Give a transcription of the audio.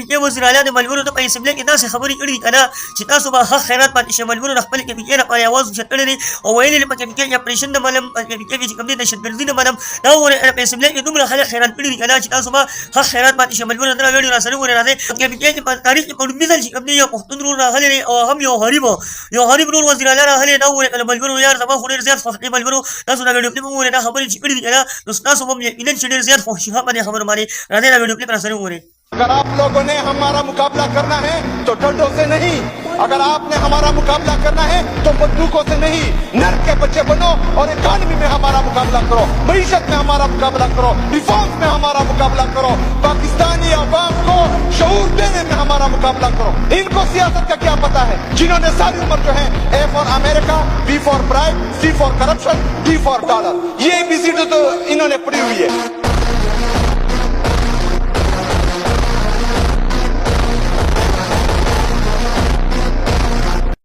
کې وزیر اعلی د ملګرو ته په اسمبلی کې داسې خبرې کړې کنه چې تاسو به حق خیرات پاتې شئ ملګرو د خپل کې کې په आवाज شکړلې او ویلې په کې کې اپریشن د ملم کې چې کوم دي د شتګردي نه ملم دا وره په اسمبلی کې دومره خلک خیرات کړی کنه چې تاسو به حق خیرات پاتې شئ ملګرو دا ویډیو را سره وره راځي کې په تاریخ کې په مثال چې کوم دي یو پښتون رول راغلي او هم یو غریب رول وزیر اعلی راغلي دا وره ملګرو یار زما خو ډیر زیات خوښ ملګرو تاسو دا ویډیو کې وره دا خبرې چې کړې کنه نو تاسو هم یقینا چې ډیر زیات خوشي باندې خبر باندې راځي دا ویډیو کې را سره وره अगर आप लोगों ने हमारा मुकाबला करना है तो डंडों से नहीं अगर आपने हमारा मुकाबला करना है तो बंदूकों से नहीं नर्क के बच्चे बनो और इकोनॉमी में हमारा मुकाबला करो मईशत में हमारा मुकाबला करो रिफॉर्म्स में हमारा मुकाबला करो पाकिस्तानी अवाम को शऊर देने में हमारा मुकाबला करो इनको सियासत का क्या पता है जिन्होंने सारी उम्र जो है A for America B for bribe C for corruption D for dollar ये एबीसीडी तो इन्होंने पढ़ी हुई है